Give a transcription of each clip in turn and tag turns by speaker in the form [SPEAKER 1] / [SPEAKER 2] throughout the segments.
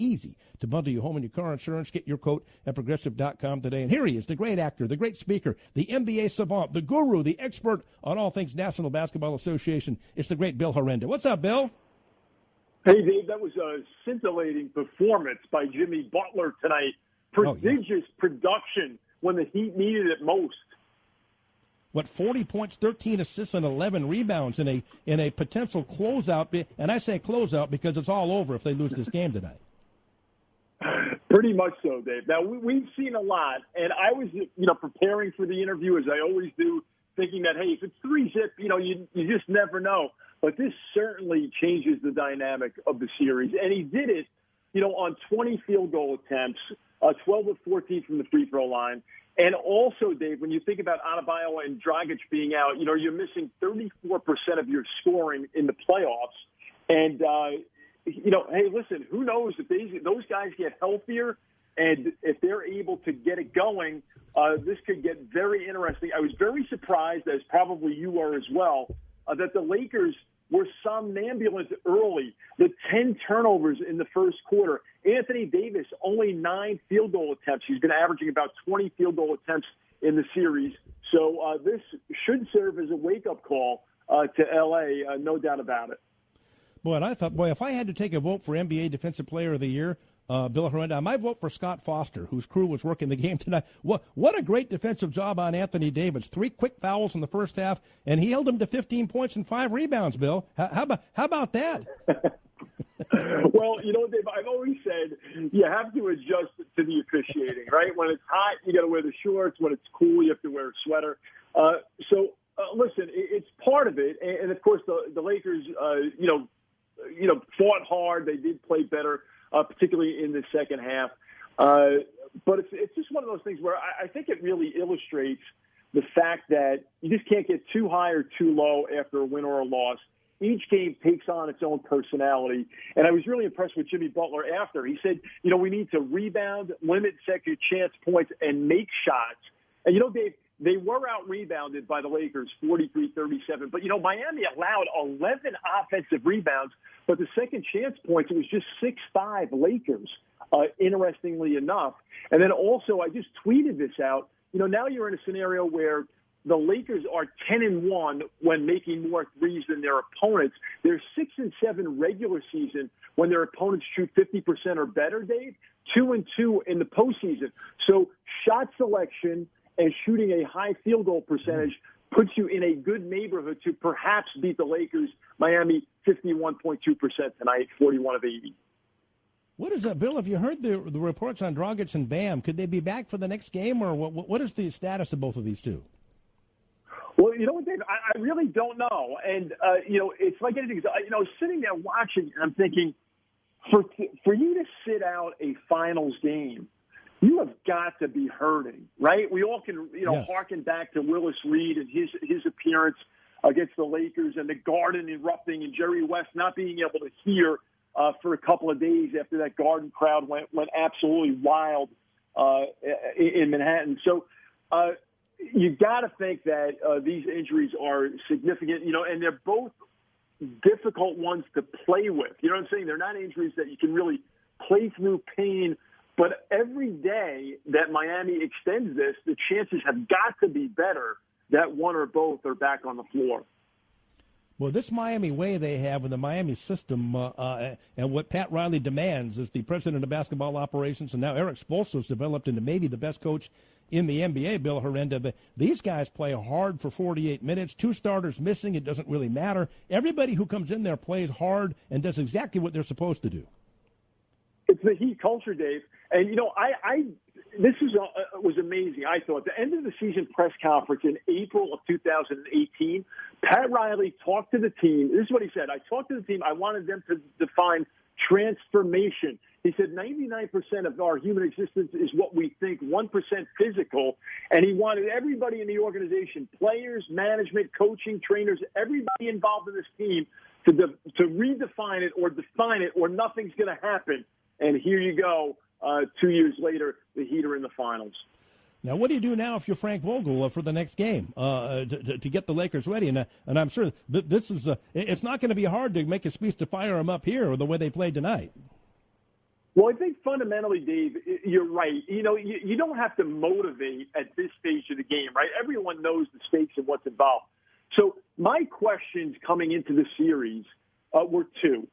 [SPEAKER 1] easy to bundle your home and your car insurance. Get your quote at Progressive.com today. And here he is, the great actor, the great speaker, the NBA savant, the guru, the expert on all things National Basketball Association. It's the great Bill Horrenda. What's up, Bill?
[SPEAKER 2] Hey, Dave, that was a scintillating performance by Jimmy Butler tonight. Prodigious production when the Heat needed it most.
[SPEAKER 1] 40 points, 13 assists, and 11 rebounds in a potential closeout. And I say closeout because it's all over if they lose this game tonight.
[SPEAKER 2] Pretty much so, Dave. Now, we've seen a lot, and I was, preparing for the interview, as I always do, thinking that, hey, if it's 3-zip, you just never know. But this certainly changes the dynamic of the series. And he did it, on 20 field goal attempts, 12 of 14 from the free throw line. And also, Dave, when you think about Adebayo and Dragic being out, you're missing 34% of your scoring in the playoffs. And, hey, listen, who knows if those guys get healthier and if they're able to get it going, this could get very interesting. I was very surprised, as probably you are as well, that the Lakers were somnambulant early. The 10 turnovers in the first quarter. Anthony Davis, only 9 field goal attempts. He's been averaging about 20 field goal attempts in the series. So this should serve as a wake-up call to L.A., no doubt about it.
[SPEAKER 1] Boy, and I thought, if I had to take a vote for NBA Defensive Player of the Year, Bill Horrenda, I might vote for Scott Foster, whose crew was working the game tonight. What a great defensive job on Anthony Davis. 3 quick fouls in the first half, and he held him to 15 points and 5 rebounds, Bill. How about that?
[SPEAKER 2] Well, Dave, I've always said you have to adjust to the officiating, right? When it's hot, you got to wear the shorts. When it's cool, you have to wear a sweater. Listen, it's part of it. And of course, the Lakers, fought hard. They did play better, particularly in the second half. But it's just one of those things where I think it really illustrates the fact that you just can't get too high or too low after a win or a loss. Each game takes on its own personality. And I was really impressed with Jimmy Butler after. He said, we need to rebound, limit second chance points, and make shots. And, Dave, they were out-rebounded by the Lakers, 43-37. But, Miami allowed 11 offensive rebounds. But the second chance points, it was just 6-5 Lakers, interestingly enough. And then also, I just tweeted this out. Now you're in a scenario where the Lakers are 10-1 when making more threes than their opponents. They're 6-7 regular season when their opponents shoot 50% or better, Dave. 2-2 in the postseason. So shot selection and shooting a high field goal percentage puts you in a good neighborhood to perhaps beat the Lakers. Miami 51.2% tonight, 41 of 80.
[SPEAKER 1] What is that, Bill? Have you heard the reports on Dragic and Bam? Could they be back for the next game, or what is the status of both of these two?
[SPEAKER 2] Well, Dave, I really don't know. And, it's like anything. Sitting there watching, I'm thinking, for you to sit out a finals game, you have got to be hurting, right? We all can,
[SPEAKER 1] yes,
[SPEAKER 2] harken back to Willis Reed and his appearance against the Lakers and the Garden erupting and Jerry West not being able to hear for a couple of days after that Garden crowd went absolutely wild in Manhattan. So you got to think that these injuries are significant, and they're both difficult ones to play with. You know what I'm saying? They're not injuries that you can really play through pain. But every day that Miami extends this, the chances have got to be better that one or both are back on the floor.
[SPEAKER 1] Well, this Miami way they have in the Miami system and what Pat Riley demands as the president of basketball operations, and now Eric Spoelstra's developed into maybe the best coach in the NBA, Bill Horrenda. But these guys play hard for 48 minutes. 2 starters missing, it doesn't really matter. Everybody who comes in there plays hard and does exactly what they're supposed to do.
[SPEAKER 2] It's the Heat culture, Dave. And, this was amazing, I thought. The end of the season press conference in April of 2018, Pat Riley talked to the team. This is what he said. I talked to the team. I wanted them to define transformation. He said 99% of our human existence is what we think, 1% physical. And he wanted everybody in the organization, players, management, coaching, trainers, everybody involved in this team to redefine it or define it, or nothing's going to happen. And here you go. 2 years later, the Heat are in the finals.
[SPEAKER 1] Now, what do you do now if you're Frank Vogel for the next game to get the Lakers ready? And I'm sure this is it's not going to be hard to make a speech to fire them up here or the way they played tonight.
[SPEAKER 2] Well, I think fundamentally, Dave, you're right. You don't have to motivate at this stage of the game, right? Everyone knows the stakes and what's involved. So my questions coming into the series were two.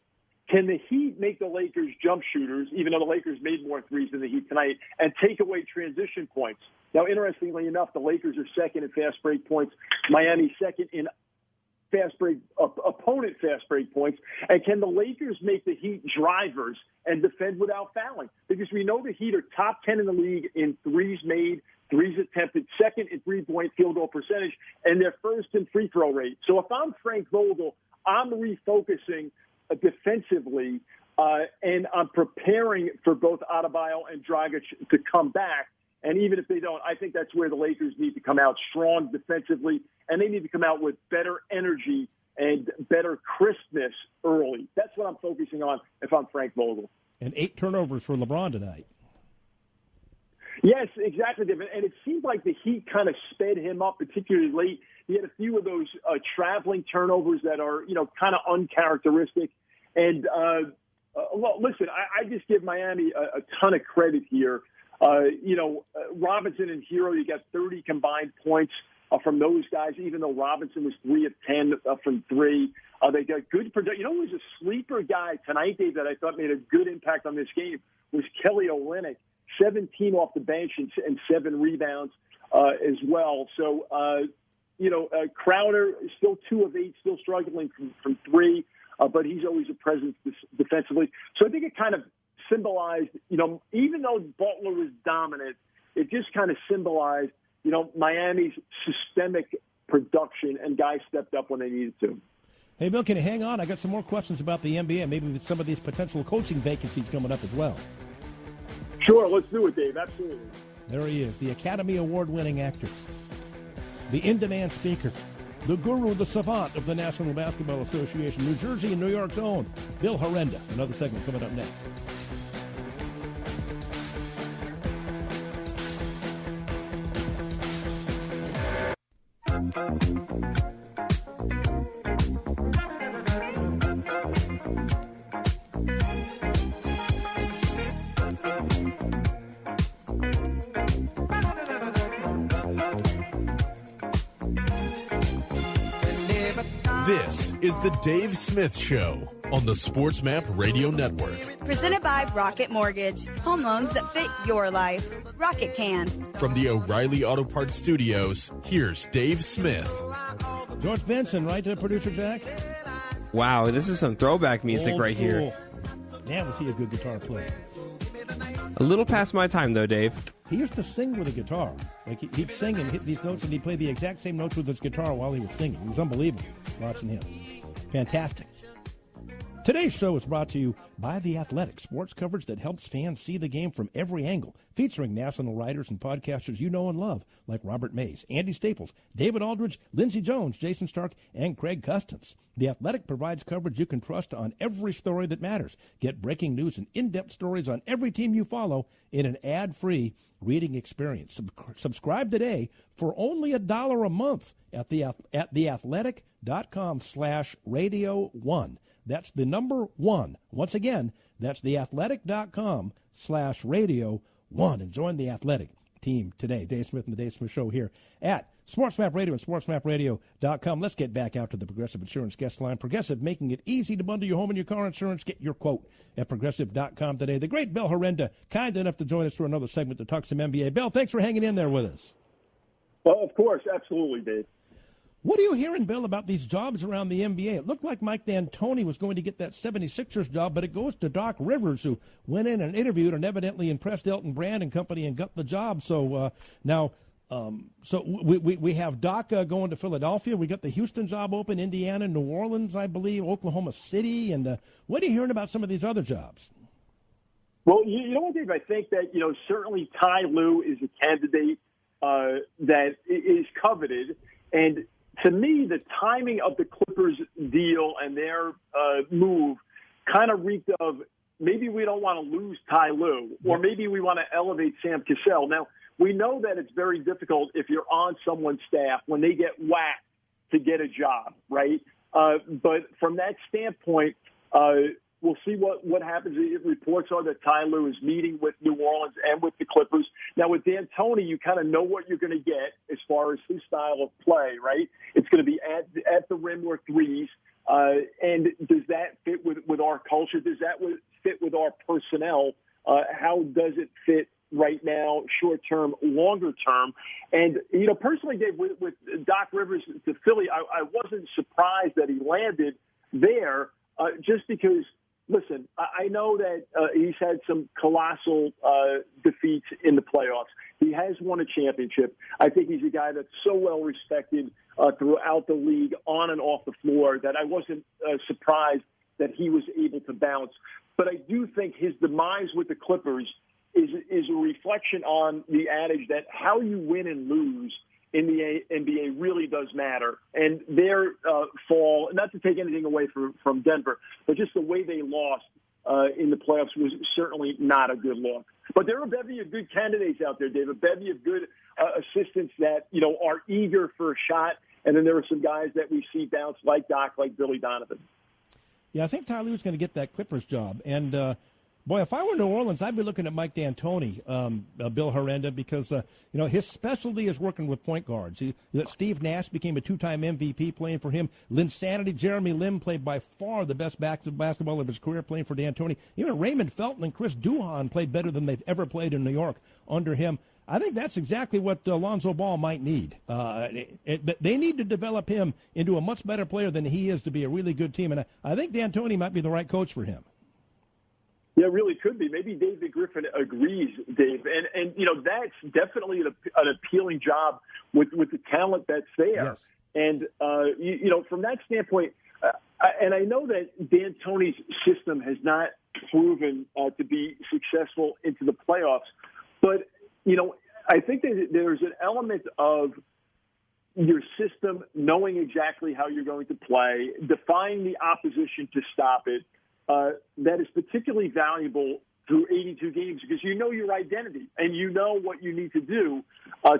[SPEAKER 2] Can the Heat make the Lakers jump shooters, even though the Lakers made more threes than the Heat tonight, and take away transition points? Now, interestingly enough, the Lakers are second in fast break points. Miami second in opponent fast break points. And can the Lakers make the Heat drivers and defend without fouling? Because we know the Heat are top 10 in the league in threes made, threes attempted, second in three-point field goal percentage, and they're first in free throw rate. So if I'm Frank Vogel, I'm refocusing defensively, and I'm preparing for both Adebayo and Dragic to come back. And even if they don't, I think that's where the Lakers need to come out strong defensively, and they need to come out with better energy and better crispness early. That's what I'm focusing on if I'm Frank Vogel.
[SPEAKER 1] And 8 turnovers for LeBron tonight.
[SPEAKER 2] Yes, exactly, David. And it seemed like the Heat kind of sped him up, particularly late. He had a few of those traveling turnovers that are, kind of uncharacteristic. And, well, listen, I just give Miami a ton of credit here. Robinson and Hero, you got 30 combined points from those guys, even though Robinson was 3 of 10 from 3. They got good production. Who was a sleeper guy tonight, Dave, that I thought made a good impact on this game was Kelly Olynyk, 17 off the bench and 7 rebounds as well. So, Crowder is still 2 of 8, still struggling from 3, but he's always a presence defensively. So I think it kind of symbolized, even though Butler was dominant, it just kind of symbolized, Miami's systemic production, and guys stepped up when they needed to.
[SPEAKER 1] Hey, Bill, can you hang on? I got some more questions about the NBA, maybe with some of these potential coaching vacancies coming up as well.
[SPEAKER 2] Sure, let's do it, Dave. Absolutely.
[SPEAKER 1] There he is, the Academy Award-winning actor, the in-demand speaker, the guru, the savant of the National Basketball Association, New Jersey and New York's own, Bill Horrenda. Another segment coming up next.
[SPEAKER 3] This is the Dave Smith Show on the Sports Map Radio Network.
[SPEAKER 4] Presented by Rocket Mortgage. Home loans that fit your life. Rocket can.
[SPEAKER 3] From the O'Reilly Auto Parts Studios, here's Dave Smith.
[SPEAKER 1] George Benson, right to producer Jack?
[SPEAKER 5] Wow, this is some throwback music
[SPEAKER 1] Old
[SPEAKER 5] right
[SPEAKER 1] school.
[SPEAKER 5] here.
[SPEAKER 1] Man, was he a good guitar player.
[SPEAKER 5] A little past my time, though, Dave.
[SPEAKER 1] He used to sing with a guitar. Like, he'd sing and hit these notes, and he'd play the exact same notes with his guitar while he was singing. It was unbelievable watching him. Fantastic. Today's show is brought to you by The Athletic, sports coverage that helps fans see the game from every angle, featuring national writers and podcasters you know and love, like Robert Mays, Andy Staples, David Aldridge, Lindsey Jones, Jason Stark, and Craig Custance. The Athletic provides coverage you can trust on every story that matters. Get breaking news and in-depth stories on every team you follow in an ad-free reading experience. Subscribe today for only $1 a month at theathletic.com/radio1. That's the number 1. Once again, that's theathletic.com/radio1. And join the Athletic team today. Dave Smith and the Dave Smith Show here at SportsMap Radio and SportsMapRadio.com. Let's get back out to the Progressive Insurance guest line. Progressive, making it easy to bundle your home and your car insurance. Get your quote at Progressive.com today. The great Bill Horrenda, kind enough to join us for another segment to talk some NBA. Bill, thanks for hanging in there with us.
[SPEAKER 2] Well, of course. Absolutely, Dave.
[SPEAKER 1] What are you hearing, Bill, about these jobs around the NBA? It looked like Mike D'Antoni was going to get that 76ers job, but it goes to Doc Rivers, who went in and interviewed and evidently impressed Elton Brand and company and got the job. So now we have Doc going to Philadelphia. We got the Houston job open, Indiana, New Orleans, I believe, Oklahoma City. And what are you hearing about some of these other jobs?
[SPEAKER 2] Well, you know what, Dave? I think that, certainly Ty Lue is a candidate that is coveted. And to me, the timing of the Clippers deal and their move kind of reeked of maybe we don't want to lose Ty Lue, or maybe we want to elevate Sam Cassell. Now, we know that it's very difficult if you're on someone's staff when they get whacked to get a job, right? But from that standpoint, We'll see what happens. Reports are that Ty Lue is meeting with New Orleans and with the Clippers. Now, with D'Antoni, you kind of know what you're going to get as far as his style of play, right? It's going to be at the rim or threes. And does that fit with our culture? Does that fit with our personnel? How does it fit right now, short term, longer term? And, personally, Dave, with Doc Rivers to Philly, I wasn't surprised that he landed there just because, listen, I know that he's had some colossal defeats in the playoffs. He has won a championship. I think he's a guy that's so well respected throughout the league, on and off the floor, that I wasn't surprised that he was able to bounce. But I do think his demise with the Clippers is a reflection on the adage that how you win and lose in the NBA really does matter. And their fall, not to take anything away from Denver, but just the way they lost in the playoffs was certainly not a good look. But there are a bevy of good candidates out there, Dave, a bevy of good assistants that, are eager for a shot. And then there are some guys that we see bounce like Doc, like Billy Donovan.
[SPEAKER 1] Yeah, I think Ty Lue's going to get that Clippers job. And, boy, if I were New Orleans, I'd be looking at Mike D'Antoni, Bill Herenda, because, his specialty is working with point guards. Steve Nash became a two-time MVP playing for him. Linsanity, Jeremy Lim played by far the best basketball of his career playing for D'Antoni. Even Raymond Felton and Chris Duhon played better than they've ever played in New York under him. I think that's exactly what Lonzo Ball might need. They need to develop him into a much better player than he is to be a really good team. And I think D'Antoni might be the right coach for him.
[SPEAKER 2] Yeah, it really could be. Maybe David Griffin agrees, Dave. And that's definitely an appealing job with the talent that's there.
[SPEAKER 1] Yes.
[SPEAKER 2] And, from that standpoint, and I know that D'Antoni's system has not proven to be successful into the playoffs, but, I think that there's an element of your system knowing exactly how you're going to play, defying the opposition to stop it, that is particularly valuable through 82 games because you know your identity and you know what you need to do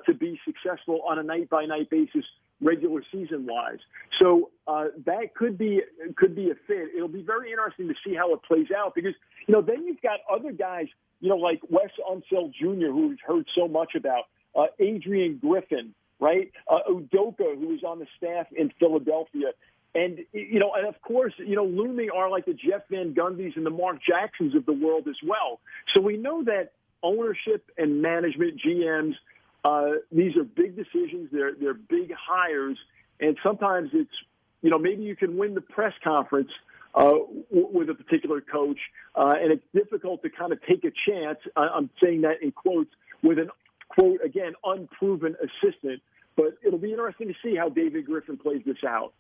[SPEAKER 2] to be successful on a night-by-night basis, regular season-wise. So that could be a fit. It'll be very interesting to see how it plays out because, then you've got other guys, like Wes Unseld Jr., who we've heard so much about, Adrian Griffin, right? Udoka, who was on the staff in Philadelphia. And, and of course, looming are like the Jeff Van Gundy's and the Mark Jacksons of the world as well. So we know that ownership and management, GMs, these are big decisions. They're big hires. And sometimes it's, maybe you can win the press conference with a particular coach, and it's difficult to kind of take a chance, I'm saying that in quotes, with an, quote, again, unproven assistant. But it'll be interesting to see how David Griffin plays this out.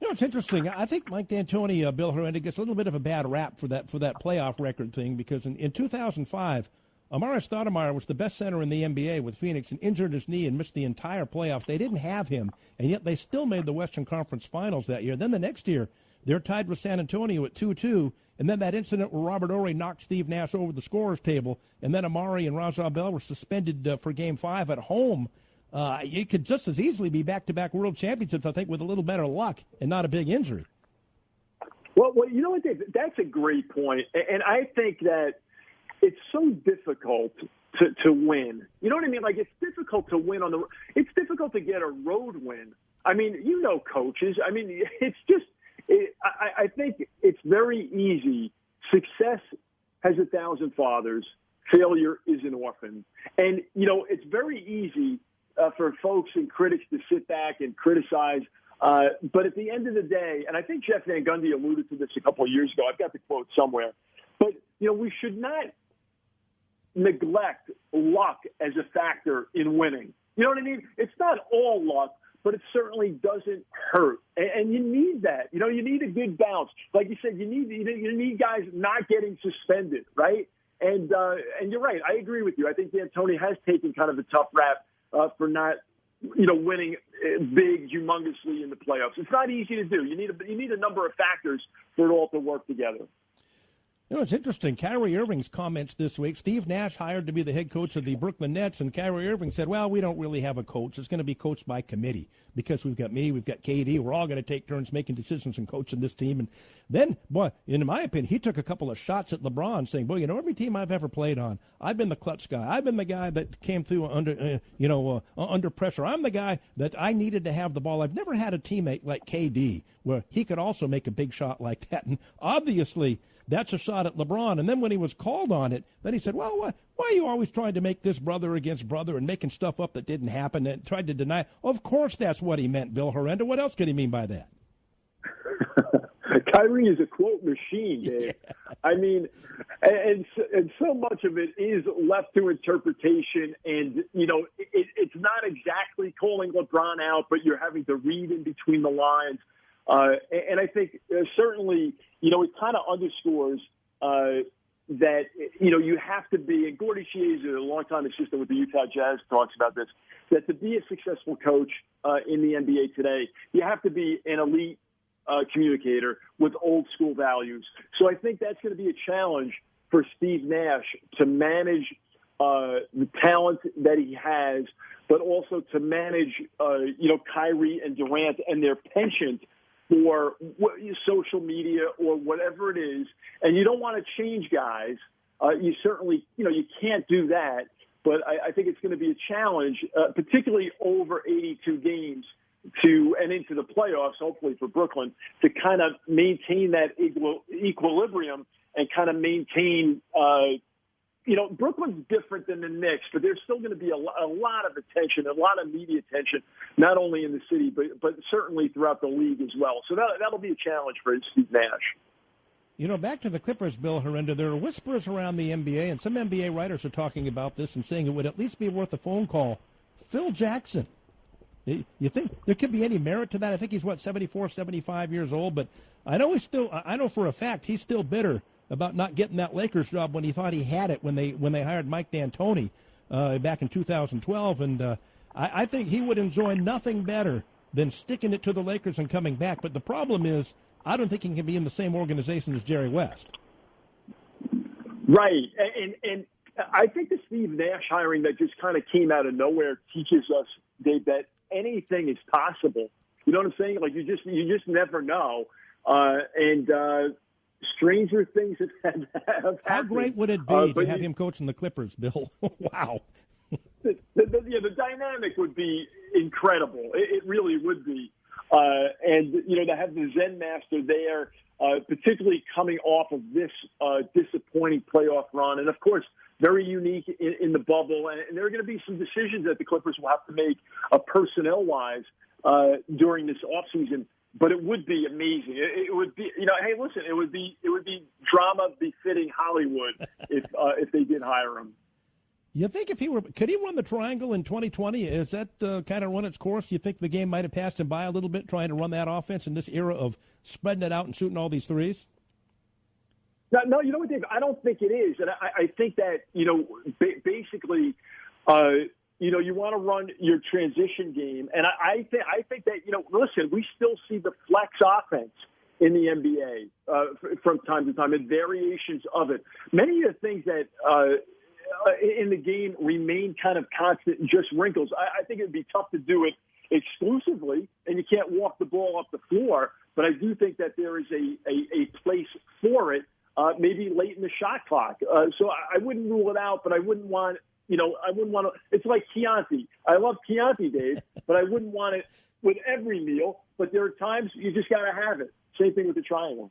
[SPEAKER 1] It's interesting. I think Mike D'Antoni, Bill Herenda, gets a little bit of a bad rap for that playoff record thing because in 2005, Amari Stoudemire was the best center in the NBA with Phoenix and injured his knee and missed the entire playoffs. They didn't have him, and yet they still made the Western Conference Finals that year. Then the next year, they're tied with San Antonio at 2-2, and then that incident where Robert Horry knocked Steve Nash over the scorer's table, and then Amari and Raja Bell were suspended for Game 5 at home. You could just as easily be back-to-back world championships, I think, with a little better luck and not a big injury.
[SPEAKER 2] Well, you know what, Dave? That's a great point. And I think that it's so difficult to win. You know what I mean? Like, it's difficult to win it's difficult to get a road win. I mean, coaches. I mean, it's just I think it's very easy. Success has 1,000 fathers. Failure is an orphan. And, it's very easy for folks and critics to sit back and criticize. But at the end of the day, and I think Jeff Van Gundy alluded to this a couple of years ago. I've got the quote somewhere. But, we should not neglect luck as a factor in winning. You know what I mean? It's not all luck, but it certainly doesn't hurt. And you need that. You need a good bounce. Like you said, you need guys not getting suspended, right? And you're right. I agree with you. I think D'Antoni has taken kind of a tough rap for not, winning big, humongously in the playoffs. It's not easy to do. You need a number of factors for it all to work together.
[SPEAKER 1] You know, it's interesting. Kyrie Irving's comments this week. Steve Nash hired to be the head coach of the Brooklyn Nets, and Kyrie Irving said, well, we don't really have a coach. It's going to be coached by committee because we've got me, we've got KD. We're all going to take turns making decisions and coaching this team. And then, boy, in my opinion, he took a couple of shots at LeBron saying, boy, you know, every team I've ever played on, I've been the clutch guy. I've been the guy that came through under pressure. I'm the guy that I needed to have the ball. I've never had a teammate like KD where he could also make a big shot like that. And obviously, that's a shot at LeBron. And then when he was called on it, then he said, well, why are you always trying to make this brother against brother and making stuff up that didn't happen and tried to deny? Of course that's what he meant, Bill Herenda. What else could he mean by that?
[SPEAKER 2] Kyrie is a quote machine, Dave. Yeah. I mean, and so much of it is left to interpretation. And, you know, it's not exactly calling LeBron out, but you're having to read in between the lines. And I think certainly, you know, it kind of underscores that, you know, you have to be, and Gordy Shields, a longtime assistant with the Utah Jazz, talks about this, that to be a successful coach in the NBA today, you have to be an elite communicator with old school values. So I think that's going to be a challenge for Steve Nash to manage the talent that he has, but also to manage, you know, Kyrie and Durant and their penchant for social media or whatever it is. And you don't want to change guys. You certainly, you know, you can't do that. But I think it's going to be a challenge, particularly over 82 games and into the playoffs, hopefully for Brooklyn, to kind of maintain that equilibrium and kind of maintain, you know, Brooklyn's different than the Knicks, but there's still going to be a lot of attention, a lot of media attention, not only in the city, but certainly throughout the league as well. So that'll be a challenge for Steve Nash.
[SPEAKER 1] You know, back to the Clippers, Bill Herenda, there are whispers around the NBA, and some NBA writers are talking about this and saying it would at least be worth a phone call. Phil Jackson. You think there could be any merit to that? I think he's, 74, 75 years old, but I know for a fact he's still bitter about not getting that Lakers job when he thought he had it when they hired Mike D'Antoni back in 2012. And I think he would enjoy nothing better than sticking it to the Lakers and coming back. But the problem is, I don't think he can be in the same organization as Jerry West.
[SPEAKER 2] Right. And I think the Steve Nash hiring that just kind of came out of nowhere teaches us, Dave, that anything is possible. You know what I'm saying? Like you just never know. And stranger things have happened.
[SPEAKER 1] How great would it be to have him coaching the Clippers, Bill? Wow.
[SPEAKER 2] The dynamic would be incredible. It really would be. And, you know, to have the Zen Master there, particularly coming off of this disappointing playoff run, and, of course, very unique in the bubble. And there are going to be some decisions that the Clippers will have to make personnel-wise during this offseason. But it would be amazing. It would be, you know, hey, listen, it would be drama befitting Hollywood if they did hire him.
[SPEAKER 1] You think could he run the triangle in 2020? Is that kind of run its course? You think the game might have passed him by a little bit trying to run that offense in this era of spreading it out and shooting all these threes?
[SPEAKER 2] No, you know what, Dave? I don't think it is. And I think that, you know, basically, you know, you want to run your transition game. And I think that, you know, listen, we still see the flex offense in the NBA from time to time and variations of it. Many of the things that in the game remain kind of constant, just wrinkles. I think it would be tough to do it exclusively, and you can't walk the ball up the floor. But I do think that there is a place for it, maybe late in the shot clock. So I wouldn't rule it out, but I wouldn't want, you know, to. It's like Chianti. I love Chianti, Dave, but I wouldn't want it with every meal. But there are times you just got to have it. Same thing with the triangle.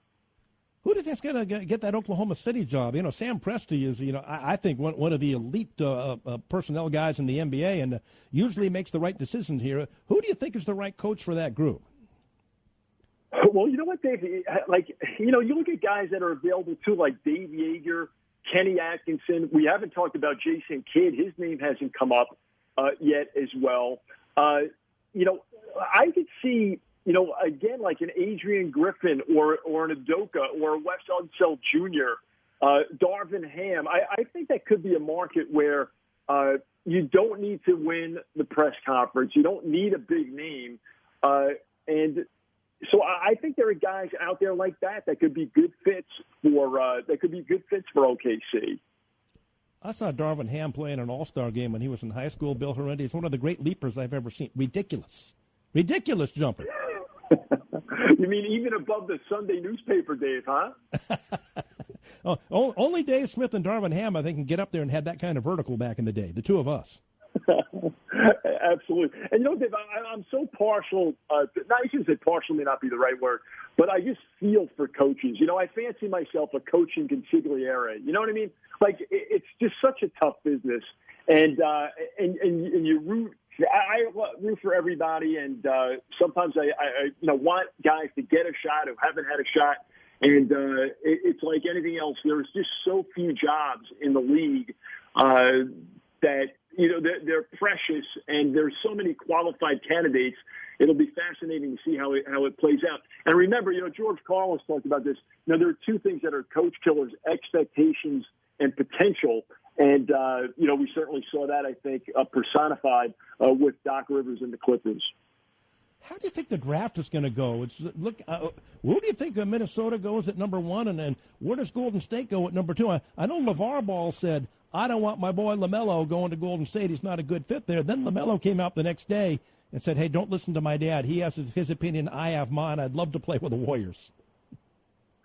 [SPEAKER 1] Who do you think's going to get that Oklahoma City job? You know, Sam Presti is, you know, I think one of the elite personnel guys in the NBA, and usually makes the right decisions here. Who do you think is the right coach for that group?
[SPEAKER 2] Well, you know what, Dave? Like, you know, you look at guys that are available too, like Dave Yeager, Kenny Atkinson. We haven't talked about Jason Kidd. His name hasn't come up yet as well. You know, I could see, you know, again, like an Adrian Griffin or an Udoka or a Wes Unseld Jr., Darvin Ham. I think that could be a market where you don't need to win the press conference. You don't need a big name. And So I think there are guys out there like that could be good fits for OKC.
[SPEAKER 1] I saw Darvin Ham play in an All-Star game when he was in high school. Bill Herrendi is one of the great leapers I've ever seen. Ridiculous jumper.
[SPEAKER 2] You mean even above the Sunday newspaper, Dave, huh?
[SPEAKER 1] Oh, only Dave Smith and Darvin Ham, I think, can get up there and had that kind of vertical back in the day, the two of us.
[SPEAKER 2] Absolutely. And, Dave, I'm so partial. I shouldn't say partial may not be the right word, but I just feel for coaches. I fancy myself a coaching consigliere. You know what I mean? Like, it's just such a tough business. And you root. I root for everybody, and sometimes I want guys to get a shot who haven't had a shot. And it's like anything else. There's just so few jobs in the league that they're precious, and there's so many qualified candidates. It'll be fascinating to see how it plays out. And remember, George Carlos talked about this. There are two things that are coach killers: expectations and potential. And we certainly saw that, I think, personified with Doc Rivers and the Clippers.
[SPEAKER 1] How do you think the draft is going to go? Who do you think Minnesota goes at number 1, and then where does Golden State go at number 2? I know LeVar Ball said, I don't want my boy LaMelo going to Golden State. He's not a good fit there. Then LaMelo came out the next day and said, hey, don't listen to my dad. He has his opinion. I have mine. I'd love to play with the Warriors.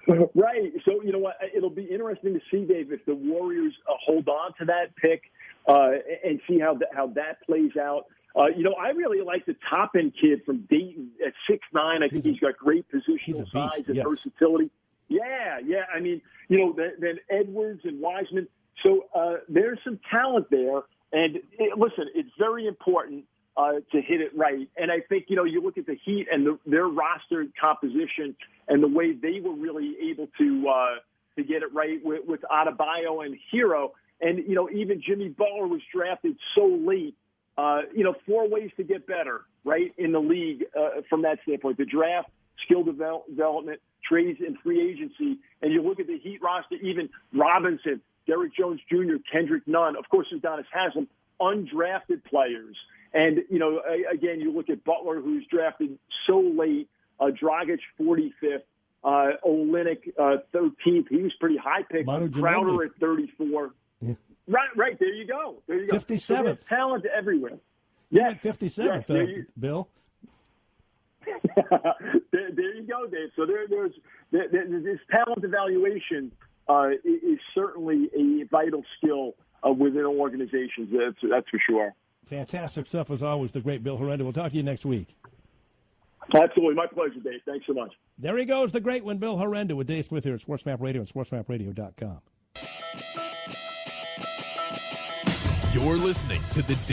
[SPEAKER 2] Right. So, you know what? It'll be interesting to see, Dave, if the Warriors hold on to that pick and see how that plays out. I really like the Toppin kid from Dayton at 6'9". I think he's got great positional size and versatility. Yeah. I mean, then Edwards and Wiseman. So there's some talent there. And listen, it's very important to hit it right. And I think, you look at the Heat and their roster composition and the way they were really able to get it right with Adebayo and Hero. And, even Jimmy Butler was drafted so late. 4 ways to get better, right, in the league from that standpoint. The draft, skill development, trades, and free agency. And you look at the Heat roster, even Robinson, Derrick Jones Jr., Kendrick Nunn, of course, Udonis Haslem, undrafted players. And, again, you look at Butler, who's drafted so late, Dragic 45th, Olynyk 13th. He was pretty high pick. Crowder at 34. Yeah. Right. There you go.
[SPEAKER 1] 57th.
[SPEAKER 2] So there's talent everywhere.
[SPEAKER 1] Yeah, 57th, Bill.
[SPEAKER 2] there you go, Dave. So there's this talent evaluation is certainly a vital skill within organizations. That's for sure.
[SPEAKER 1] Fantastic stuff as always. The great Bill Herrendi. We'll talk to you next week.
[SPEAKER 2] Absolutely. My pleasure, Dave. Thanks so much.
[SPEAKER 1] There he goes, the great one, Bill Herrendi, with Dave Smith here at SportsMap Radio and SportsMapRadio.com.
[SPEAKER 3] You're listening to the Dave